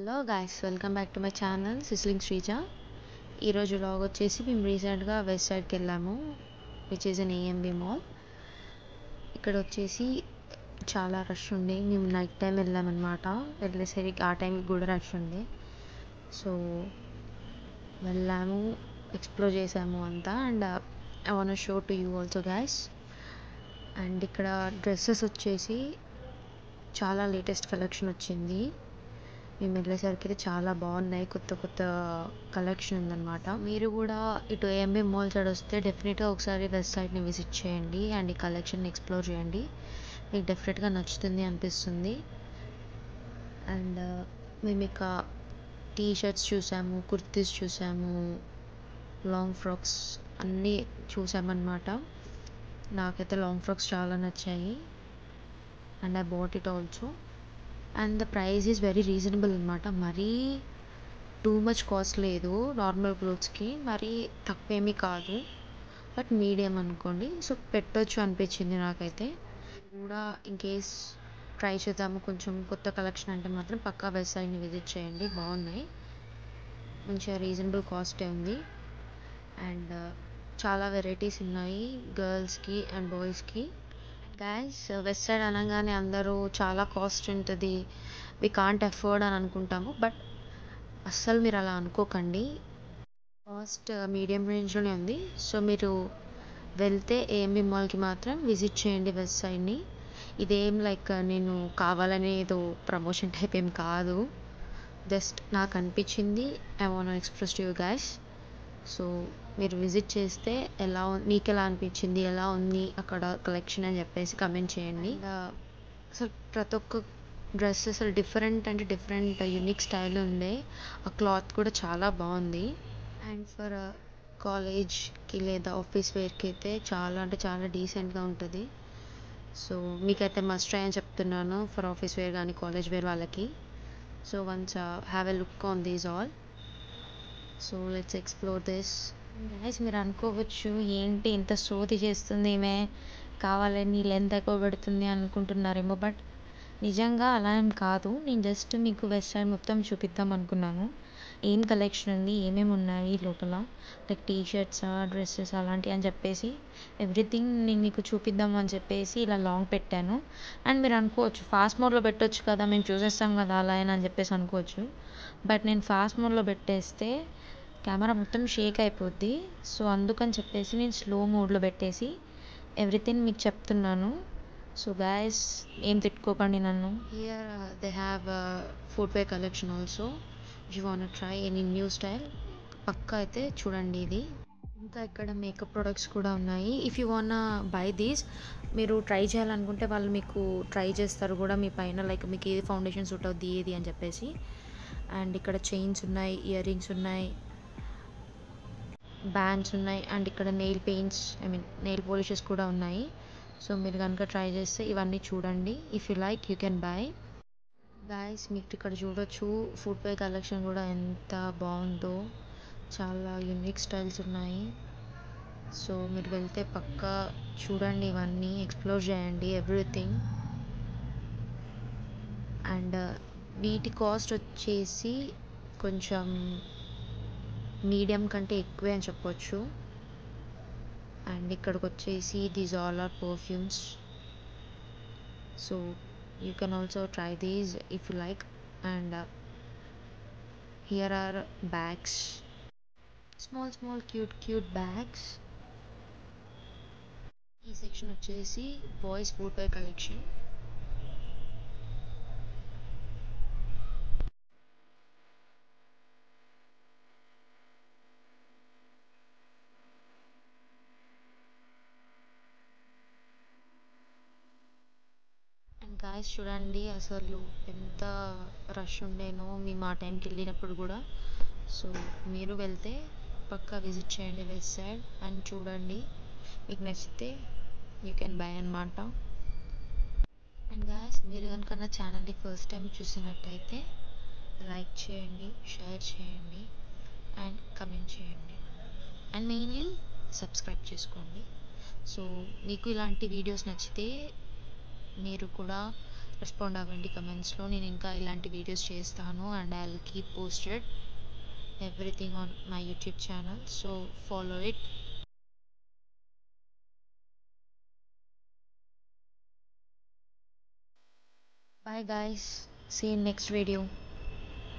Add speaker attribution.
Speaker 1: Hello guys, welcome back to my channel sizzling Sreeja. ఈరోజు vlog వచ్చేసి మేము రీసెంట్గా వెస్ట్ సైడ్కి వెళ్ళాము, which is an AMB mall. ఇక్కడ వచ్చేసి చాలా రష్ ఉండే. మేము నైట్ టైం వెళ్ళామన్నమాట. వెళ్ళేసరికి ఆ టైంకి కూడా రష్ ఉండే. సో వెళ్ళాము, ఎక్స్ప్లోర్ చేసాము అంతా. And I want show to you also guys. And ఇక్కడ డ్రెస్సెస్ వచ్చేసి చాలా లేటెస్ట్ కలెక్షన్ వచ్చింది. మేము వెళ్ళేసరికి అయితే చాలా బాగున్నాయి, కొత్త కొత్త కలెక్షన్ ఉందన్నమాట. మీరు కూడా ఇటు ఏఎంబి మాల్ సైడ్ వస్తే డెఫినెట్గా ఒకసారి వెస్ట్ సైడ్ని విజిట్ చేయండి అండ్ ఈ కలెక్షన్ని ఎక్స్ప్లోర్ చేయండి. మీకు డెఫినెట్గా నచ్చుతుంది అనిపిస్తుంది. అండ్ మేము ఇక టీ షర్ట్స్ చూసాము, కుర్తీస్ చూసాము, లాంగ్ ఫ్రాక్స్ అన్నీ చూసామన్నమాట. నాకైతే లాంగ్ ఫ్రాక్స్ చాలా నచ్చాయి and I bought it also. And the price is very reasonable అనమాట. మరీ టూ మచ్ కాస్ట్ లేదు నార్మల్ క్లోత్స్కి, మరీ తక్కువేమీ కాదు, బట్ మీడియం అనుకోండి. సో పెట్టొచ్చు అనిపించింది నాకైతే. కూడా ఇన్ కేస్ ట్రై చేద్దాము కొంచెం కొత్త కలెక్షన్ అంటే మాత్రం పక్కా వెస్ట్ సైడ్ని విజిట్ చేయండి, బాగున్నాయి, మంచిగా రీజనబుల్ కాస్టే ఉంది. అండ్ చాలా వెరైటీస్ ఉన్నాయి గర్ల్స్కి అండ్ బాయ్స్కి. గైస్, వెస్ట్ సైడ్ అనగానే అందరూ చాలా కాస్ట్ ఉంటుంది, వి కాంట్ అఫోర్డ్ అని అనుకుంటాము. బట్ అస్సలు మీరు అలా అనుకోకండి, కాస్ట్ మీడియం రేంజ్లోనే ఉంది. సో మీరు వెళ్తే ఏఎంబి మాల్కి మాత్రం విజిట్ చేయండి వెస్ట్ సైడ్ని. ఇదేం లైక్ నేను కావాలనే ఏదో ప్రమోషన్ టైప్ ఏం కాదు, జస్ట్ నాకు అనిపించింది. I want express to you guys. So మీరు విజిట్ చేస్తే మీకు ఎలా అనిపించింది, ఎలా ఉంది అక్కడ కలెక్షన్ అని చెప్పేసి కమెంట్ చేయండి. అసలు ప్రతి ఒక్క డ్రెస్ అసలు డిఫరెంట్ అంటే డిఫరెంట్ యూనిక్ స్టైల్ ఉండే. ఆ క్లాత్ కూడా చాలా బాగుంది. అండ్ ఫర్ కాలేజ్కి లేదా ఆఫీస్ వేర్కి అయితే చాలా అంటే చాలా డీసెంట్గా ఉంటుంది. సో మీకైతే మస్ట్ ట్రై అని చెప్తున్నాను ఫర్ ఆఫీస్ వేర్ కానీ కాలేజ్ వేర్ వాళ్ళకి. So once have a look on these all. So let's explore this. Guys, మీరు అనుకోవచ్చు ఏంటి ఇంత సోది చేస్తుంది ఈమె, కావాలని లెంత్ ఎక్కువ పెడుతుంది అనుకుంటున్నారేమో. బట్ నిజంగా అలా ఏం కాదు. నేను జస్ట్ మీకు వెస్ట్ సైడ్ మొత్తం చూపిద్దాం అనుకున్నాను, ఏం కలెక్షన్ ఉంది, ఏమేమి ఉన్నాయి లోపల, లైక్ టీ షర్ట్స్, డ్రెస్సెస్ అలాంటివి అని చెప్పేసి ఎవ్రీథింగ్ నేను మీకు చూపిద్దాం అని చెప్పేసి ఇలా లాంగ్ పెట్టాను. అండ్ మీరు అనుకోవచ్చు ఫాస్ట్ మోడ్లో పెట్టొచ్చు కదా, మేము చూసేస్తాం కదా అలా అని చెప్పేసి అనుకోవచ్చు. బట్ నేను ఫాస్ట్ మోడ్లో పెట్టేస్తే కెమెరా మొత్తం షేక్ అయిపోద్ది. సో అందుకని చెప్పేసి నేను స్లో మోడ్లో పెట్టేసి ఎవ్రీథింగ్ మీకు చెప్తున్నాను. సో గైస్, ఏం తిట్టుకోకండి నన్ను. Here they have footwear collection also. If you want try any new style పక్కా అయితే చూడండి ఇది. ఇంకా ఇక్కడ మేకప్ ప్రొడక్ట్స్ కూడా ఉన్నాయి. If you want buy these, మీరు ట్రై చేయాలనుకుంటే వాళ్ళు మీకు ట్రై చేస్తారు కూడా మీ పైన, లైక్ మీకు ఏది ఫౌండేషన్ సూట్ అవుద్ది ఏది అని చెప్పేసి. అండ్ ఇక్కడ చైన్స్ ఉన్నాయి, ఇయర్ రింగ్స్ ఉన్నాయి, బ్యాండ్స్ ఉన్నాయి, అండ్ ఇక్కడ నెయిల్ పెయింట్స్ నెయిల్ పాలిషెస్ కూడా ఉన్నాయి. సో మీరు కనుక ట్రై చేస్తే ఇవన్నీ చూడండి. If you like you can buy. Guys, మీకు ఇక్కడ చూడొచ్చు ఫుట్వేర్ కలెక్షన్ కూడా ఎంత బాగుందో, చాలా యూనిక్ స్టైల్స్ ఉన్నాయి. సో మీరు వెళ్తే పక్కా చూడండి, ఇవన్నీ ఎక్స్ప్లోర్ చేయండి ఎవ్రీథింగ్. అండ్ వీటి కాస్ట్ వచ్చేసి కొంచెం మీడియం కంటే ఎక్కువే అని చెప్పొచ్చు. అండ్ ఇక్కడికి వచ్చేసి these all are perfumes. So you can also try these if you like. And here are bags, small small cute bags. ఈ సెక్షన్ వచ్చేసి boys footwear collection. And guys చూడండి అసలు ఎంత రష్ ఉండేనో మేము ఆ టైంకి వెళ్ళినప్పుడు కూడా. సో మీరు వెళ్తే పక్కా విజిట్ చేయండి వెస్ట్ సైడ్ అండ్ చూడండి, మీకు నచ్చితే యూ కెన్ బై అన్నమాట. అండ్ గాయస్, మీరు కనుక నా ఛానల్ని ఫస్ట్ టైం చూసినట్టయితే లైక్ చేయండి, షేర్ చేయండి అండ్ కమెంట్ చేయండి. అండ్ మెయిన్లీ సబ్స్క్రైబ్ చేసుకోండి. సో మీకు ఇలాంటి వీడియోస్ నచ్చితే మీరు కూడా రెస్పాండ్ అవ్వండి కమెంట్స్లో. నేను ఇంకా ఇలాంటి వీడియోస్ చేస్తాను and I will keep posted everything on my YouTube channel, so follow it. Bye guys, see you in next video.